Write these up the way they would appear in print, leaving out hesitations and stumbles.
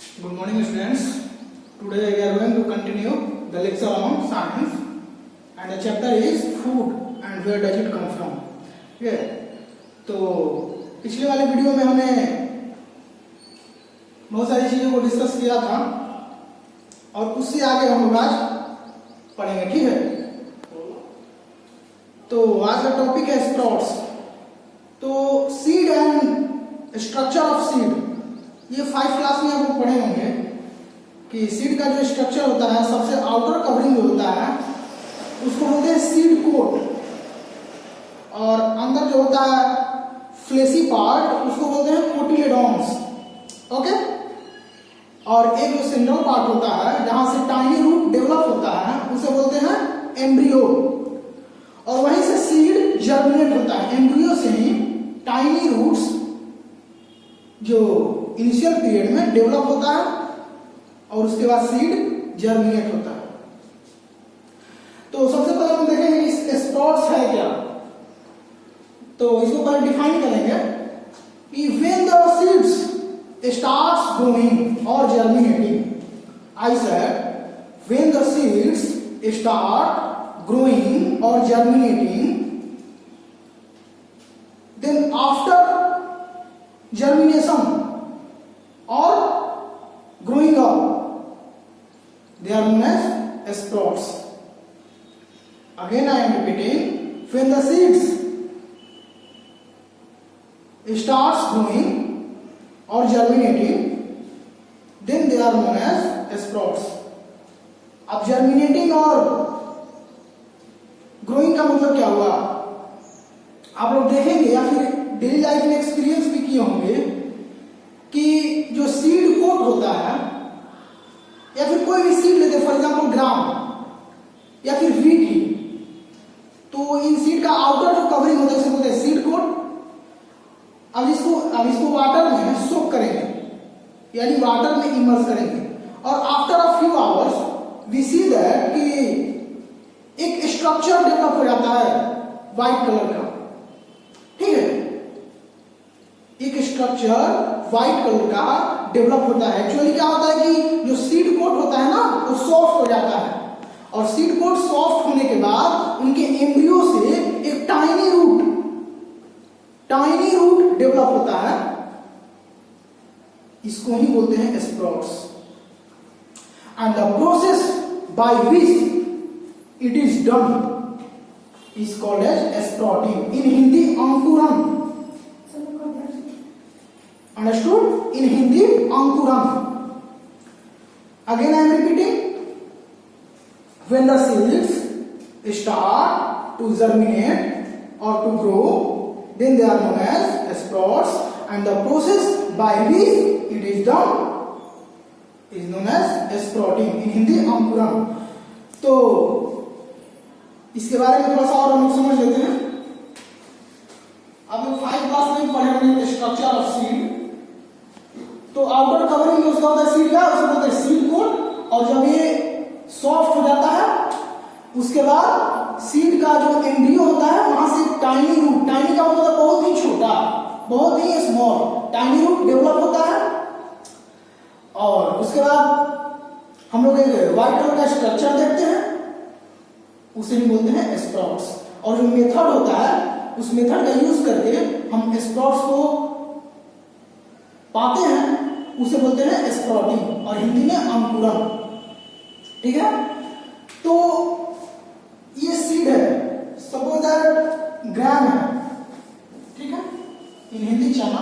Good morning, students. Today we are going to continue the lecture on science, and the chapter is food and where does it come from. ठीक है, तो पिछले वाले video में हमने बहुत सारी चीजों को डिस्कस किया था और उससे आगे हम लोग आज पढ़ेंगे. ठीक है, तो आज का टॉपिक है स्प्राउट्स. तो seed and structure of seed, ये 5 क्लास में आप लोग पढ़े होंगे कि सीड का जो स्ट्रक्चर होता है, सबसे आउटर कवरिंग होता है उसको बोलते हैं सीड कोट, और अंदर जो होता है फ्लेसी पार्ट उसको बोलते हैं कोटिलेडॉन्स. ओके, और एक जो सेंट्रल पार्ट होता है जहां से टाइनी रूट डेवलप होता है उसे बोलते हैं एम्ब्रियो, और वहीं से सीड जर्मिनेट होता है. एम्ब्रियो से ही टाइनी रूट्स जो इनिशियल पीरियड में डेवलप होता है और उसके बाद सीड जर्मिनेट होता है. तो सबसे पहले हम देखेंगे कि स्प्राउट्स है क्या. तो इसको पहले डिफाइन करेंगे कि when the seeds starts growing और germinating. I said when the seeds start growing और germinating, then after germination or growing up they are known as sprouts. Again I am repeating, when the seeds starts growing or germinating then they are known as sprouts. अब germinating और growing का मतलब क्या हुआ आप लोग देखेंगे या फिर डेली लाइफ में एक्सपीरियंस भी किए होंगे कि जो सीड कोट होता है या फिर कोई भी सीड लेते, फॉर एग्जांपल ग्राम या फिर व्हीट ही, तो इन सीड का आउटर जो कवरिंग होता है उसे बोलते हैं सीड कोट. अब इसको वाटर में सोक करेंगे यानी वाटर में इमर्स करेंगे, और after a few hours we see that कि एक स्ट्रक्चर डेवलप हो जाता है व्हाइट कलर का. ठीक है, एक स्ट्रक्चर व्हाइट कलर का डेवलप होता है. एक्चुअली क्या होता है कि जो सीड कोट होता है ना वो सॉफ्ट हो जाता है, और सीड कोट सॉफ्ट होने के बाद उनके एम्ब्रियो से एक टाइनी रूट डेवलप होता है. इसको ही बोलते हैं sprouts. And the process by which it is done is called as sprouting. In Hindi अंकुरन. Understood? In Hindi अंकुरन. Again I am repeating. When the seeds start to germinate or to grow, then they are known as sprouts, and the process by which it is done is known as sprouting. In Hindi अंकुरन. तो इसके बारे में थोड़ा सा और हम लोग समझ लेते हैं. अब 5 क्लास में पढ़े होंगे स्ट्रक्चर ऑफ सीड. तो आउटर कवरिंग उसका होता है सीड का, उसे बोलते हैं सीड कोट, और जब ये सॉफ्ट हो जाता है उसके बाद सीड का जो एम्ब्रियो होता है वहां से टाइनी रूट, टाइनी का मतलब बहुत ही छोटा, बहुत ही स्मॉल टाइनी रूट डेवलप होता है, और उसके बाद हम लोग एक व्हाइट कलर का स्ट्रक्चर देखते हैं, उसे भी बोलते हैं स्प्राउट्स. और जो मेथड होता है उस मेथड का यूज करके हम स्प्राउट्स को पाते हैं, उसे बोलते हैं स्प्राउटिंग, और हिंदी में अंकुरन. ठीक है, तो ये सीड है, सपोज दैट ग्राम है. ठीक है, इन हिंदी चना.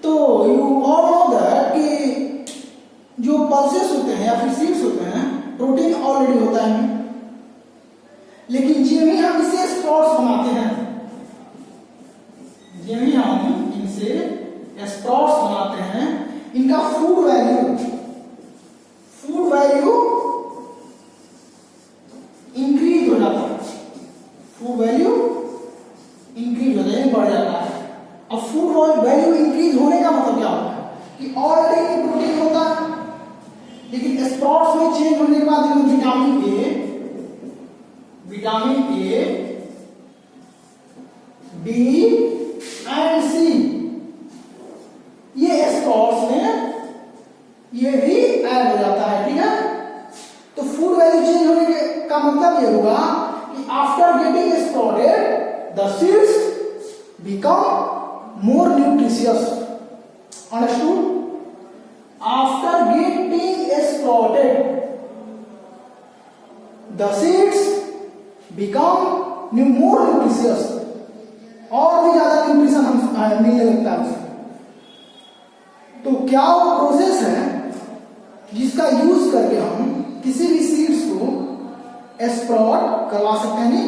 तो यू ऑल नो दैट कि जो पल्सेस होते हैं या फिर सीड्स होते हैं प्रोटीन ऑलरेडी होता है, लेकिन जिन भी हम इसे स्प्राउट्स बनाते हैं, जिन भी हम इनसे स्प्राउट्स बनाते हैं, इनका फूड वैल्यू इंक्रीज हो जाता है. फूड वैल्यू इंक्रीज हो जाता है, बढ़ जाता है. अब फूड वैल्यू इंक्रीज होने का मतलब क्या होता है कि ऑलरेडी प्रोटीन होता है, लेकिन स्प्राउट्स में चेंज होने के बाद इनमें विटामिन ए, बी एंड सी, ये स्प्राउट्स में ये भी ऐड हो जाता है, ठीक है। तो फूड वैल्यू चेंज होने का मतलब ये होगा कि after getting sprouted the seeds become more nutritious. Understood? After getting sprouted the seeds become more nutritious, और भी ज्यादा न्यूट्रिशन हम मिलने लगता है उससे। तो क्या वो प्रोसेस है जिसका यूज करके हम किसी भी सीड्स को स्प्राउट करवा सकते हैं? नहीं,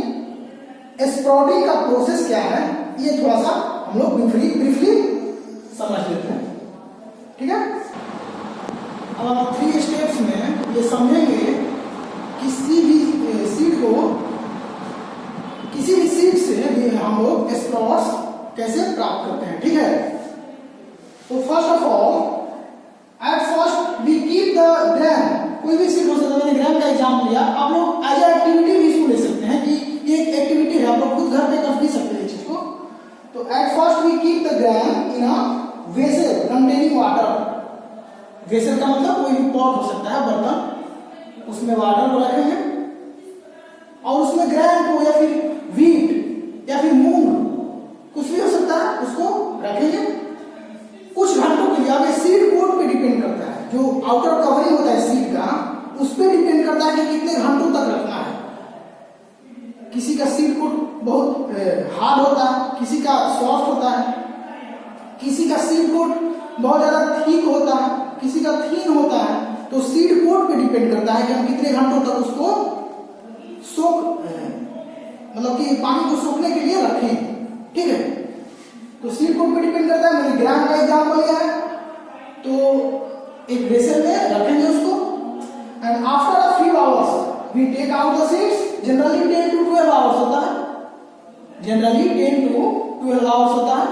स्प्राउटिंग का प्रोसेस क्या है ये थोड़ा सा हम लोग ब्रीफली समझ लेते हैं, ठीक है। अब हम 3 स्टेप्स में ये समझेंगे किसी भी सीड से भी हम लोग स्प्राउट्स कैसे प्राप्त करते हैं, ठीक है। तो first of all, at first we keep the gram. कोई भी सीड हो सकता है, मैंने ग्रैम का एग्जाम्पल लिया, आप लोग एज ए एक्टिविटी भी इसको ले सकते हैं कि ये एक एक्टिविटी है, आप लोग खुद घर पे कर भी सकते हैं इस चीज को। तो at first we keep the gram in a vessel containing water. Vessel का मतलब कोई भी पॉट हो सकता है, बर्तन, उसमें वाटर को रखेंगे और उसमें ग्रैम को या फिर व्हीट या फिर मूंग, कुछ भी हो सकता है, उसको रखेंगे कुछ घंटों के लिए। अब ये सीड कोट पे डिपेंड करता है, जो आउटर कवरिंग होता है सीड का, उस पे डिपेंड करता है कि कितने घंटों तक रखना है। किसी का सीड कोट बहुत हार्ड होता है, किसी का सॉफ्ट होता है, किसी का सीड कोट बहुत ज्यादा थिक होता है, किसी का थीन होता है। तो सीड कोट पे डिपेंड करता है कि हम कितने घंटों तक उसको मतलब कि पानी को सोखने के लिए रखें, ठीक है। तो सीड कोट पे डिपेंड करता है। मैंने ग्राम का एग्जाम्पल लिया है, तो एक वेसल में रखेंगे उसको, and after a few hours we take out the seeds. Generally 10 to 12 hours होता है, जनरली 10 to 12 आवर्स होता है।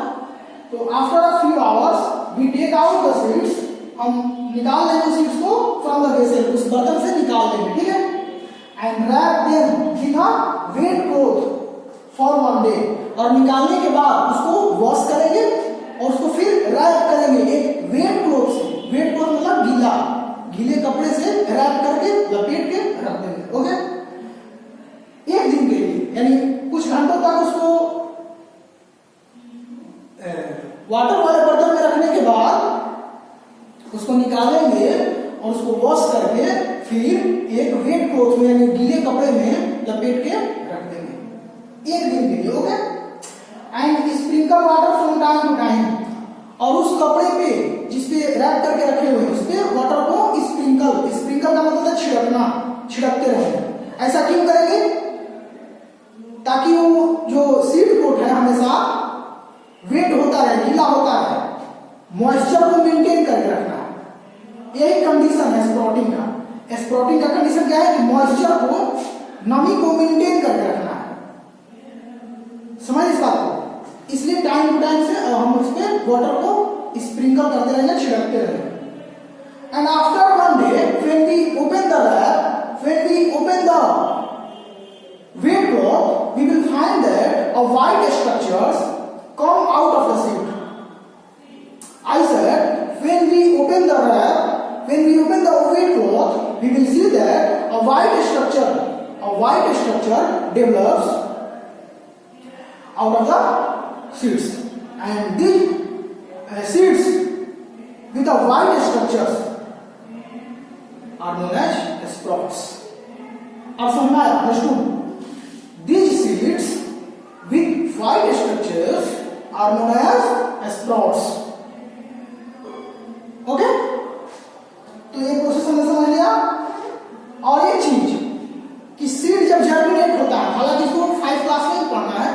तो after a few hours we take out the seeds, हम निकाल लेंगे सीड्स को फ्रॉम द वेसल, उस बर्तन से निकाल लेंगे, ठीक है। And wrap them with a wet cloth for 1 day, और निकालने के बाद उसको वॉश करेंगे और उसको फिर रैप करेंगे एक वेट क्लॉथ से। वेट क्लॉथ मतलब गीले कपड़े से रैप करके लपेट के रख देंगे, ओके। 1 दिन के लिए, यानी कुछ घंटों तक उसको वाटर वाले बर्तन में रखने के बाद उसको निकालेंगे और उसको वॉश करके फिर एक वेट क्लॉथ में यानी गीले कपड़े में लपेट के रख देंगे 1 दिन के लिए, okay. And sprinkle water from time to time, और उस कपड़े पे जिसपे रैप करके रखे हुए उस पे वाटर को स्प्रिंकल का मतलब छिड़कना, छिड़कते रहेंगे। ऐसा क्यों करेंगे? ताकि वो जो सीड कोट है हमेशा वेट होता रहे, गीला होता रहे, मॉइस्चर को मेंटेन करके रखना है। यही कंडीशन है स्प्राउटिंग का। स्प्राउटिंग का कंडीशन क्या है कि मॉइस्चर को, नमी को मेंटेन करके रखना है। समझ इस बात को? इसलिए टाइम टू टाइम से हम उस पर वाटर को स्प्रिंकल करते रहेंगे, छिड़कते रहेंगे। And after 1 day when we open the wrap, when we open the wet cloth, we will find that a white structures come out of the seed. I said when we open the wrap, when we open the weight cloth, we will see that a white structure develops out of the seeds, and these seeds with the white structures are known as sprouts. Or from my understood, these seeds with white structures are known as sprouts. Okay, तो ये process हमने समझ लिया। और एक चीज कि seed जब जर्मिनेट होता है, हालांकि इसको 5 क्लास में पढ़ना है,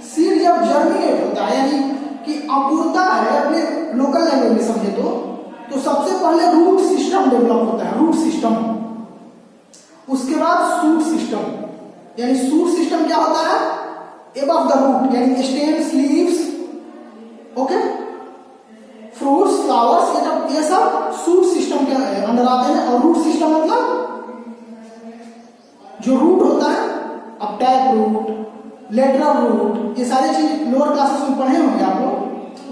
सीड जब जर्मिनेट होता है यानी कि अंकुरता है, अपने लोकल लैंग्वेज में समझे तो सबसे पहले रूट सिस्टम डेवलप होता है, रूट सिस्टम। उसके बाद शूट सिस्टम, यानी शूट सिस्टम क्या होता है? above the root, यानी stems, leaves, okay, fruits, flowers, ये सब शूट सिस्टम के अंदर आते हैं। और रूट सिस्टम मतलब जो रूट होता है, अब टैप रूट, लेटरल रूट, ये सारी चीज लोअर क्लासेस में पढ़े होंगे आप लोग,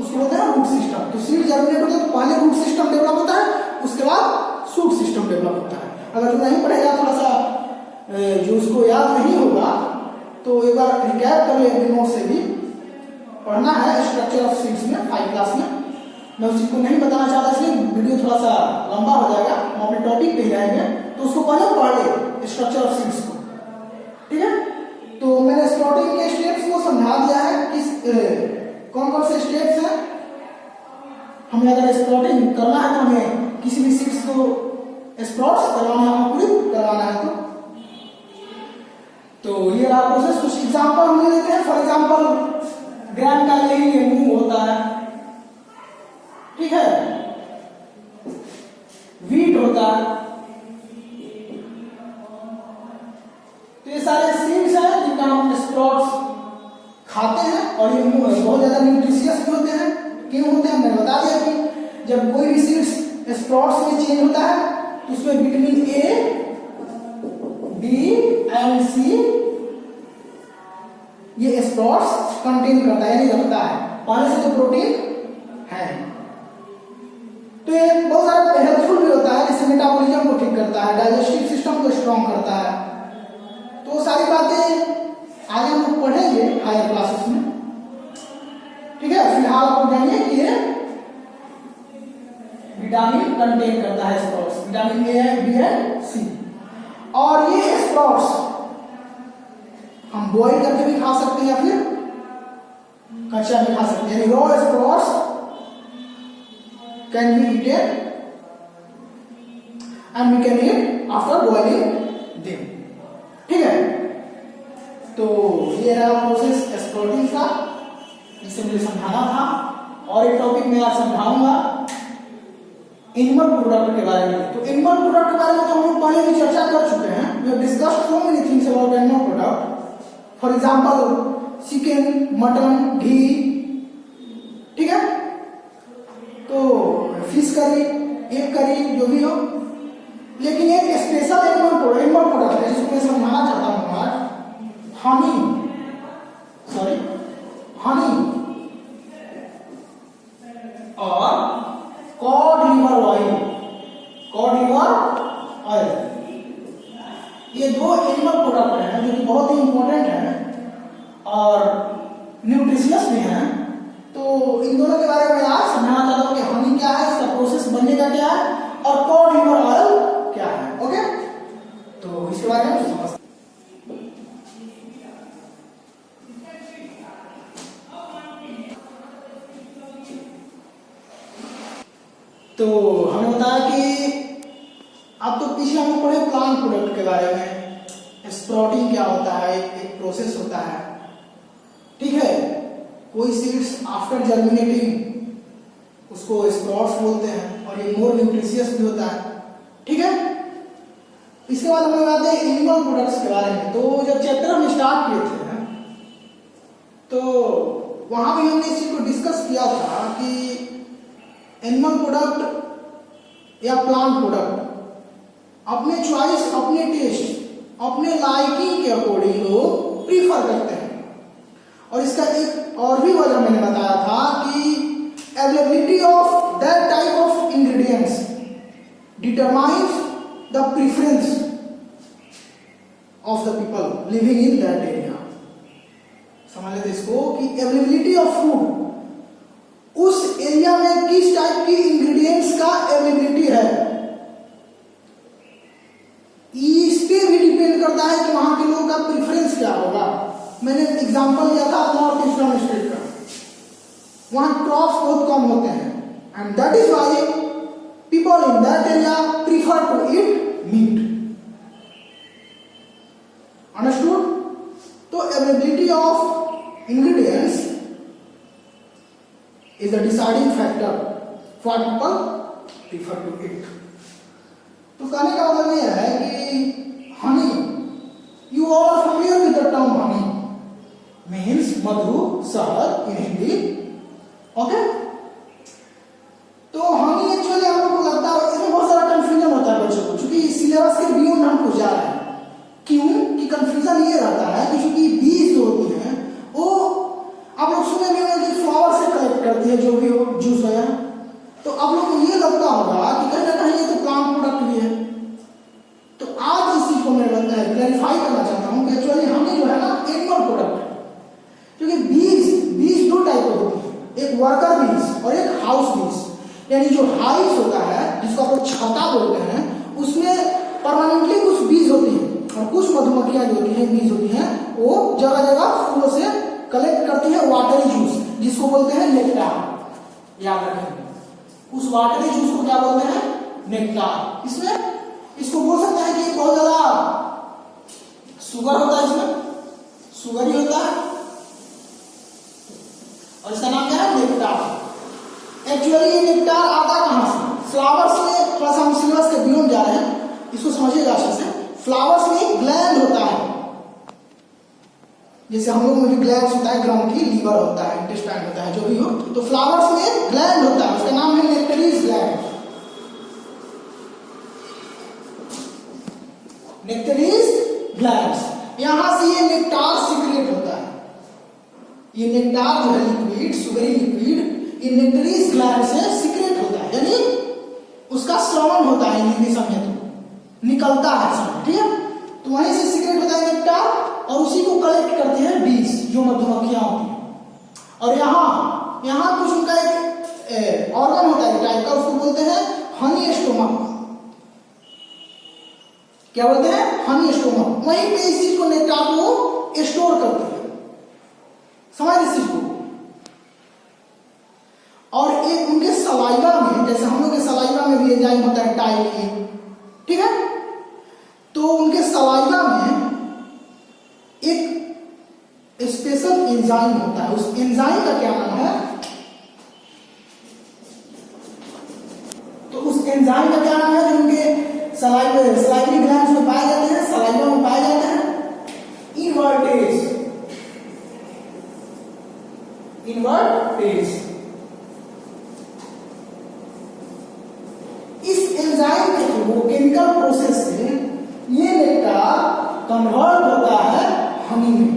उसको बोलते हैं रूट सिस्टम। तो सीड जर्मिनेट होता है तो पहले रूट सिस्टम डेवलप होता है, उसके बाद डेवलप होता है। अगर जो नहीं पढ़ेगा, थोड़ा सा जो उसको याद नहीं होगा, तो एक बार रिकैप कर ले अपने नोट से भी। पढ़ना है स्ट्रक्चर ऑफ सीड्स में 5 क्लास में। मैं उस चीज को नहीं बताना चाहता, इसलिए वीडियो थोड़ा सा लंबा हो जाएगा। हम अपने टॉपिक पे ही रहेंगे, तो उसको पहले पढ़ ले स्ट्रक्चर ऑफ सीड्स को, ठीक है। तो मैंने स्प्राउटिंग के स्टेप्स को समझा दिया है कि कौन कौन से स्टेप्स हैं। हमें अगर स्प्राउटिंग करना है तो हमें किसी भी सीड्स को स्प्राउट्स करवाना है, अंकुरित करवाना है। तो ये रहा प्रोसेस। कुछ एग्जांपल हम ले लेते हैं। फॉर एग्जांपल ग्राम का लेंगे, मूंग होता है, ठीक है, वीट होता है। तो ये सारे सीड्स हैं जिनका हम स्प्राउट्स खाते हैं, और ये बहुत ज्यादा न्यूट्रिशियस भी होते हैं। क्यों होते हैं मैंने बता दिया कि जब कोई भी सीड्स स्प्राउट्स में चेंज होता है तो उसमें विटामिन ए, बी एंड सी ये स्प्राउट्स कंटेन करता है, यानी रखता है। पानी से तो प्रोटीन है, तो ये बहुत सारा हेल्पफुल भी होता है, जैसे मेटाबॉलिज्म को ठीक करता है, डाइजेस्टिव सिस्टम को स्ट्रॉन्ग करता है। तो सारी बातें आगे हम लोग पढ़ेंगे हायर क्लासेस में, ठीक है। फिलहाल आपको जानिए कि ये विटामिन कंटेन करता है sprouts, vitamin A, B and C. और ये स्प्राउट्स हम बॉईल करके भी खा सकते हैं या फिर कच्चा भी खा सकते हैं, यानी raw sprouts can be eaten and we can eat after boiling them, ठीक है। तो ये रहा प्रोसेस स्प्राउटिंग का, जिसे मुझे समझाना था। और एक टॉपिक मैं आज समझाऊंगा एनिमल प्रोडक्ट के बारे में। तो एनिमल प्रोडक्ट के बारे में तो हम लोग पहले भी चर्चा कर चुके हैं। We have discussed so many things about animal product. For example chicken, mutton, ghee, ठीक है। तो फिश करी, एग करी, जो भी हो। लेकिन एक स्पेशल एनिमल प्रोडक्ट है जिसको मैं समझाना चाहता हूँ आज, हनी और कॉड लिवर ऑयल। ये दो एनिमल प्रोडक्ट हैं जो कि बहुत ही इंपॉर्टेंट है और न्यूट्रिशियस भी हैं। तो इन दोनों के बारे में आज समझाना चाहता हूँ कि हनी क्या है, इसका प्रोसेस बनने का क्या है, और कॉड लिवर ऑयल क्या है। ओके, तो इसके बारे में समझते हैं। तो हमें बताया कि अब तो पीछे हम लोग पढ़े प्लांट प्रोडक्ट के बारे में, स्प्राउटिंग क्या होता है, एक प्रोसेस होता है, ठीक है। कोई सीड्स आफ्टर जर्मिनेटिंग उसको स्प्राउट्स बोलते हैं और ये मोर न्यूट्रिशियस भी होता है, ठीक है। इसके बाद हम लोग आते हैं एनिमल प्रोडक्ट्स के बारे में। तो जब चैप्टर हम स्टार्ट किए थे तो वहां भी हमने इस चीज को डिस्कस किया था कि एनिमल प्रोडक्ट या प्लांट प्रोडक्ट अपने चॉइस, अपने टेस्ट, अपने लाइकिंग के अकॉर्डिंग लोग प्रीफर करते हैं। और इसका एक और भी वजह मैंने बताया था कि availability of that type of ingredients determines the preference of the people living in that area. समझ लेते इसको कि अवेलेबिलिटी ऑफ फूड, उस एरिया में किस टाइप की इंग्रेडिएंट्स का अवेलेबिलिटी है, इस पे भी डिपेंड करता है कि वहां के लोगों का प्रेफरेंस क्या होगा। मैंने एग्जांपल लिया था नॉर्थ ईस्टर्न स्टेट का, वहां क्रॉप्स बहुत कम होते हैं and that is why people in that area prefer to eat meat. Understood? तो availability of ingredients is the deciding factor for people prefer to eat. तो कहने का मतलब यह है कि Honey, you all are familiar with the term honey, means मधु, शहद in Hindi, okay. तो हनी एक्चुअली हम लोग को लगता है इसमें बहुत सारा कंफ्यूजन होता है बच्चों को, क्योंकि सिलेबस के बियॉन्ड हम कुछ जा रहे हैं। क्यों कि कंफ्यूजन ये रहता है कि चूंकि बीज जो होती है वो आप लोग सुने भी होंगे कि फ्लावर से कलेक्ट करती है, जो भी हो जूस वगैरह। तो आप लोग को ये लगता होगा कि कहीं ना कहीं ये तो प्लांट प्रोडक्ट भी है, क्लैरिफाई करना चाहता हूँ कि एक्चुअली हनी जो है ना एनिमल प्रोडक्ट है, क्योंकि बीज दो टाइप की होती है, एक वर्कर बीज और एक हाउस बीज। यानी जो हाइव होता है जिसको आप लोग छत्ता बोलते हैं, उसमें परमानेंटली कुछ बीज होती हैं और कुछ मधुमक्खियां जो होती हैं बीज होती हैं वो जगह जगह फूलों से कलेक्ट करती है वाटरी जूस, जिसको बोलते हैं नेक्टार। याद रखें, उस वाटरी जूस को क्या बोलते हैं? नेक्टार। इसमें इसको बोल सकते हैं कि बहुत ज्यादा शुगर होता है, इसमें शुगर ही होता है और इसका नाम क्या है? नेक्टार। एक्चुअली ये नेक्टार आता कहां से? फ्लावर्स में, थोड़ा सा हम सिलेबस के बियॉन्ड जा रहे हैं, इसको समझिएगा अच्छे से। फ्लावर्स में एक ग्लैंड होता है, जैसे हम लोग में भी ग्लैंड होता है, ग्राउंड की लीवर होता है, इंटेस्टाइन होता है, जो भी हो, तो फ्लावर्स में एक ग्लैंड होता है, उसका नाम है नेक्टरीज ग्लैंड। नेक्टरीज ग्लैंड्स, यहां से ये नेक्टार सीक्रेट होता है। ये नेक्टार जो है लिक्विड, सुगरी लिक्विड, ये नेक्टरीज ग्लैंड से सीक्रेट होता है, यानी उसका श्रवण होता है, हिंदी समझे तो निकलता है श्रवण, ठीक है। तो वहीं से सीक्रेट होता है नेक्टार और उसी को कलेक्ट करते हैं बीज, जो मधुमक्खियां होती हैं। और यहाँ कुछ उनका एक ऑर्गन होता है टाइप का, उसको बोलते हैं हनी स्टोमक। क्या बोलते हैं? हनी स्टोमक। वहीं पे इस चीज को नेक्टार को स्टोर करते हैं, समझ इस चीज को। और एक उनके सलाइवा में, जैसे हम लोग के सलाइवा में भी एंजाइम होता है टाइलिन, ठीक है, तो उनके सलाइवा में एक स्पेशल एंजाइम होता है। उस एंजाइम का क्या नाम है? तो उस एंजाइम का क्या नाम है जो उनके सलाइवरी ग्लैंड्स में पाए जाते हैं, सलाइवा में पाए जाते हैं? इनवर्टेज। इस एंजाइम के थ्रू केमिकल प्रोसेस से ये नेक्टार कन्वर्ट होता है हनी में।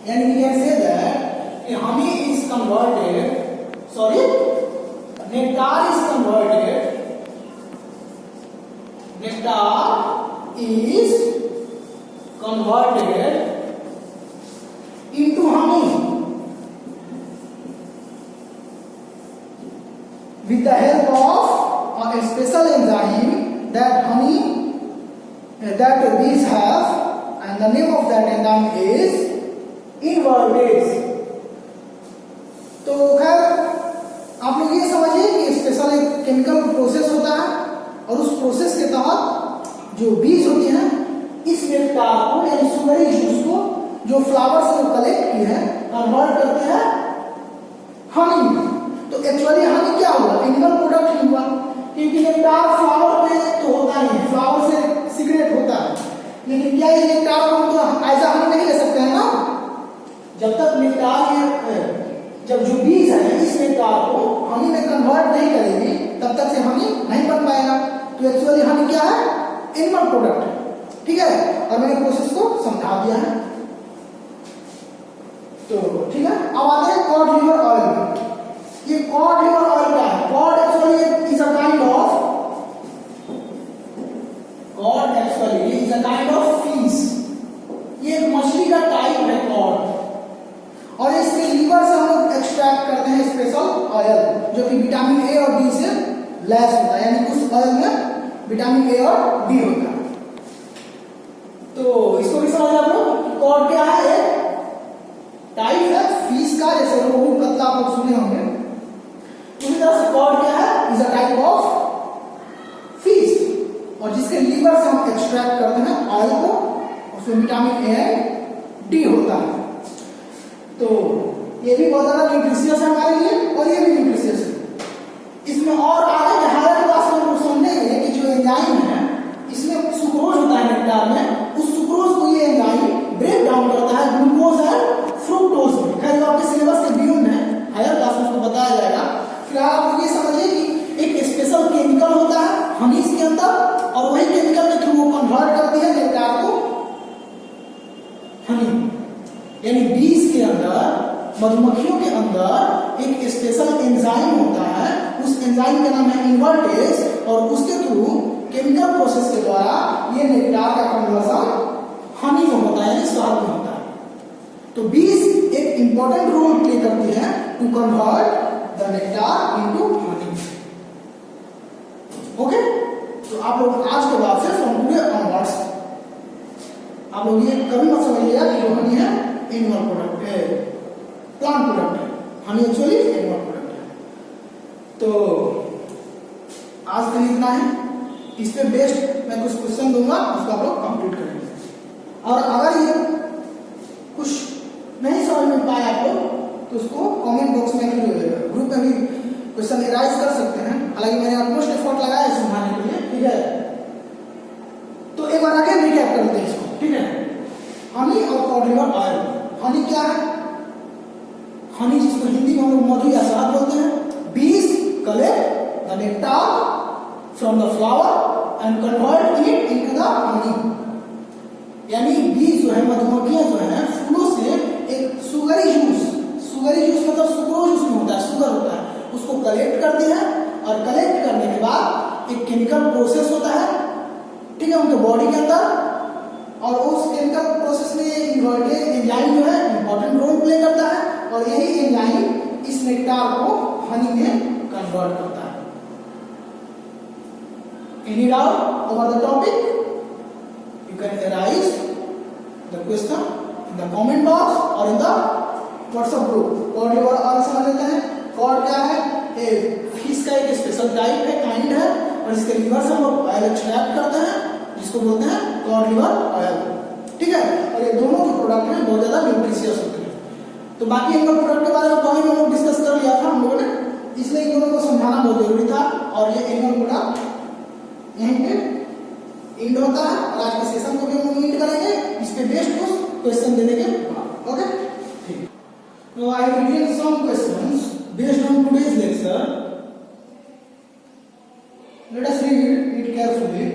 यानी we can say that honey is converted, nectar is converted, into honey with the help of a special enzyme that that bees have, and the name of that enzyme is invertase. तो खैर आप लोग ये समझिए कि special एक chemical process होता है और उस प्रोसेस के तहत जो बीज होती हैं इस नेक्टार को, यानी सुगरी जूस को जो फ्लावर से कलेक्ट की है, कन्वर्ट करते हैं हनी में। तो एक्चुअली हनी क्या हुआ? एनिमल प्रोडक्ट ही हुआ, क्योंकि नेक्टार फ्लावर पे तो होता ही है, फ्लावर से सीक्रेट होता है। लेकिन क्या ये नेक्टार को हम तो ऐसा हनी नहीं ले सकते हैं ना? जब तक नेक्टार जब जो बीज है इस नेक्टार को हनी में कन्वर्ट नहीं करेगी तब तक से हनी नहीं बन पाएगा। तो एक्चुअली हनी क्या है? एनिमल प्रोडक्ट है, ठीक है। और मैंने प्रोसेस को समझा दिया है, तो ठीक है। अब आते हैं कॉड लिवर ऑयल। ये कॉड लिवर ऑयल क्या है? Cod actually is a kind of fish. ये एक मछली का टाइप है कॉड, और इसके लीवर से हम लोग एक्सट्रैक्ट करते हैं स्पेशल ऑयल जो कि विटामिन ए और डी से लैस होता है, यानी उस ऑयल में विटामिन ए और डी होता है। तो इसको भी समझ आप लोग, कॉड क्या है? टाइप है फिश का, जैसे रोहू कतला आप लोग सुने होंगे, उसी तरह से कॉड क्या है? Is a type of fish, और जिसके लीवर से हम एक्सट्रैक्ट करते हैं ऑयल को, उसमें विटामिन ए एंड डी होता है। तो ये भी बहुत ज्यादा न्यूट्रिशियस है हमारे लिए, और ये भी न्यूट्रिशियस है। इसमें और आगे के हायर क्लास में लोग समझेंगे कि जो एंजाइम है इसमें सुक्रोज होता है नेक्टार में, उस सुक्रोज को ये एंजाइम ब्रेक डाउन करता है ग्लूकोज एंड फ्रुक्टोज में। खैर आपके सिलेबस के बियॉन्ड है, हायर क्लास में उसको बताया जाएगा। फिलहाल आप ये समझिए कि एक स्पेशल केमिकल होता है हनीज के अंदर, और वही केमिकल के थ्रू वो कन्वर्ट करती है नेक्टार को हनी। यानी बीज के अंदर, मधुमक्खियों के अंदर एक स्पेशल एंजाइम होता है, उस एंजाइम का नाम है इन्वर्टेज, और उसके थ्रू केमिकल प्रोसेस के द्वारा ये नेक्टार का कन्वर्जन हनी में होता है, शहद में होता है। तो बीज एक इंपॉर्टेंट रोल प्ले करती है to convert the nectar into honey. Okay, तो आप लोग आज के बाद से फ्रॉम टुडे ऑनवर्ड्स आप लोग ये कभी मत समझिएगा कि जो हनी है एनिमल प्रोडक्ट है, प्लांट प्रोडक्ट है। हनी एक्चुअली एनिमल प्रोडक्ट है। तो आज के लिए इतना है। इस पे बेस्ड मैं कुछ क्वेश्चन दूंगा, उसको आप लोग कंप्लीट करेंगे। और अगर ये कुछ नहीं समझ में पाए आप लोग तो उसको कमेंट बॉक्स में ग्रुप में भी क्वेश्चन एराइज कर सकते हैं। हालांकि मैंने ऑलमोस्ट एफर्ट लगाया है समझाने के लिए, ठीक है। तो एक बार आगे रिकैप करते हैं इसको, ठीक है। हनी और कॉड लिवर ऑयल। हनी क्या है? हनी जिसको हिंदी में हम लोग मधु या शहद बोलते हैं। बीज collect the nectar from the flower and convert it into the honey. यानी बीज जो है, मधुमक्खियां जो है, फूलों से एक सुगरी जूस मतलब सुक्रोज उसमें होता है, शुगर होता है, उसको कलेक्ट करती है। और कलेक्ट करने के बाद एक केमिकल प्रोसेस होता है, ठीक है, उनके बॉडी के अंदर। और उस केमिकल प्रोसेस में एंजाइम जो है इंपॉर्टेंट रोल प्ले करता है। और यही एंजाइम इस नेक्टार को हनी में कन्वर्ट करता है। Any doubt over the topic? You can arise the question in the comment box or in the WhatsApp group. Code liver oil समझ लेते हैं। कॉड क्या है? फिश का एक स्पेशल टाइप है, काइंड है, और इसके लिवर से हम लोग ऑयल एक्सट्रैक्ट करते हैं, जिसको बोलते हैं कॉड लिवर ऑयल, ठीक है। और ये दोनों जो प्रोडक्ट हैं बहुत ज्यादा न्यूट्रिशियस होते हैं। तो बाकी इनका प्रोडक्ट के बारे में पहले हम लोग डिस्कस कर लिया था हम लोगों ने, इसलिए इन दोनों को समझाना बहुत जरूरी था। और ये एनिमल प्रोडक्ट यहीं पे इंड होता है। और आज के सेशन को भी हम लोग इंड करेंगे इस पे बेस्ड कुछ क्वेश्चन देने के बाद। ओके, ठीक। Now I will give some questions based on today's lecture. Let us read it carefully.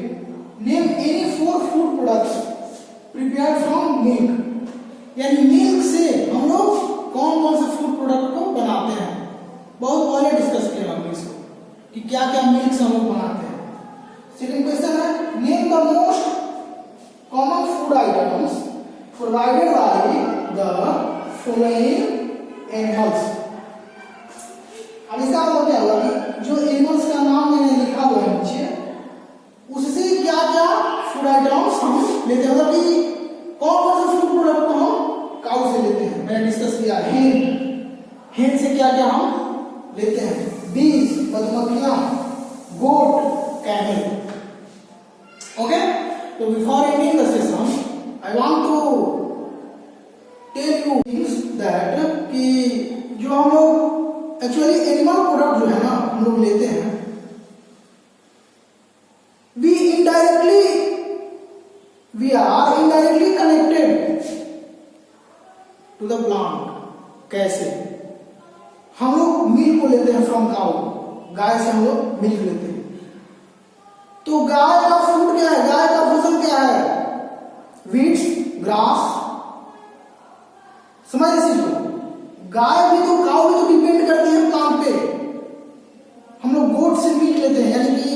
Name any 4 food products prepared from milk. यानी मिल्क से हम लोग कौन कौन से फूड प्रोडक्ट को बनाते हैं। बहुत पहले डिस्कस किया हमने इसको कि क्या क्या मिल्क से हम लोग बनाते हैं। सेकंड क्वेश्चन है, name the most common food items provided by the following animals. अब इसका मतलब क्या हुआ कि जो एनिमल्स का नाम मैंने लिखा हुआ है नीचे, उससे क्या क्या फूड आइटम्स हम लेते हैं, मतलब कि कौन कौन से फूड प्रोडक्ट को हम काउ से लेते हैं। मैंने डिस्कस किया हेन से क्या क्या हम लेते हैं, बीज मधुमक्खियां, गोट, camel. Okay, so before ending the session, I want to tell you things that कि जो हम लोग एक्चुअली एनिमल प्रोडक्ट जो है ना हम लोग लेते हैं, we are indirectly connected to the plant। कैसे? हम लोग मिल्क को लेते हैं फ्रॉम काउ, गाय से हम लोग मिल्क लेते हैं। तो गाय का फूड क्या है, गाय का भोजन क्या है? Weeds, grass. समझ इस चीज को। गाय भी तो, काउ भी तो डिपेंड करती है प्लांट पे। हम लोग गोट से मीट लेते हैं, यानी कि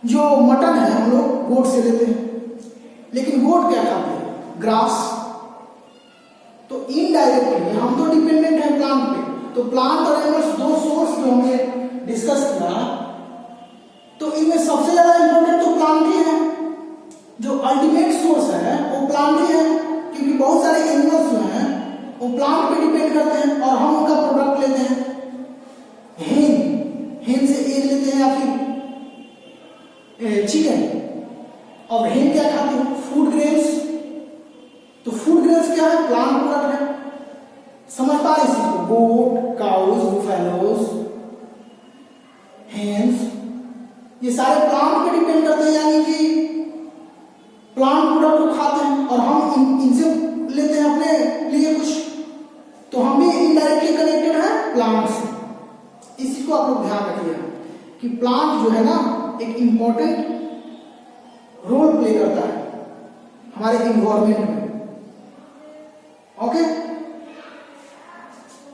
जो मटन है हम लोग गोट से लेते हैं। लेकिन गोट क्या खाते हैं? ग्रास। तो इनडायरेक्टली हम तो डिपेंडेंट है प्लांट पे। तो प्लांट और एनिमल्स दो सोर्स जो हमने डिस्कस किया, तो इनमें सबसे ज्यादा इंपॉर्टेंट तो प्लांट ही है। जो अल्टीमेट सोर्स है वो प्लांट ही है, क्योंक't बहुत सारे एनिमल्स जो हैं वो प्लांट पे डिपेंड करते हैं और हम उनका प्रोडक्ट लेते हैं। हेन से एग लेते हैं या फिर चिकन। और हेन क्या खाते हैं? Food grains. तो फूड ग्रेन्स क्या है? प्लांट प्रोडक्ट है। समझ पा रहे इसी को? गोट, काउज, बुफेलोज, हेन्स, ये सारे प्लांट पे डिपेंड करते हैं, यानी कि प्लांट प्रोडक्ट को खाते हैं और हम इनसे लेते हैं अपने लिए कुछ। तो हम भी इनडायरेक्टली कनेक्टेड है प्लांट से। इसी को आप लोग ध्यान रखिएगा कि प्लांट जो है ना एक इंपॉर्टेंट रोल प्ले करता है हमारे इन्वायरमेंट में। ओके,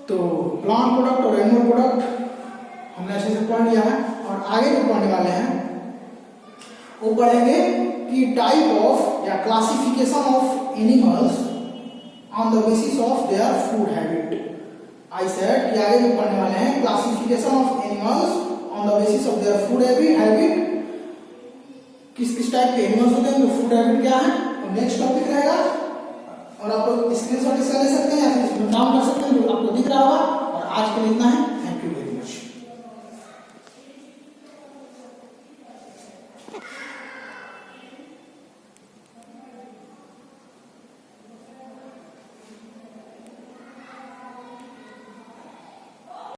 तो प्लांट प्रोडक्ट और एनिमल प्रोडक्ट हमने अच्छे से पढ़ लिया है। और और आगे जो पढ़ने वाले हैं वो पढ़ेंगे कि टाइप ऑफ या classification of animals on the basis of their food habit. I said कि आगे जो पढ़ने वाले हैं classification of animals on the basis of their food habit, किस किस टाइप के एनिमल्स होते हैं, फूड हैबिट क्या है, तो नेक्स्ट टॉपिक रहेगा। और आप लोग स्क्रीनशॉट इसका ले सकते हैं या फिर इसमें काम कर सकते हैं जो आपको दिख रहा होगा। और आज के लिए इतना है।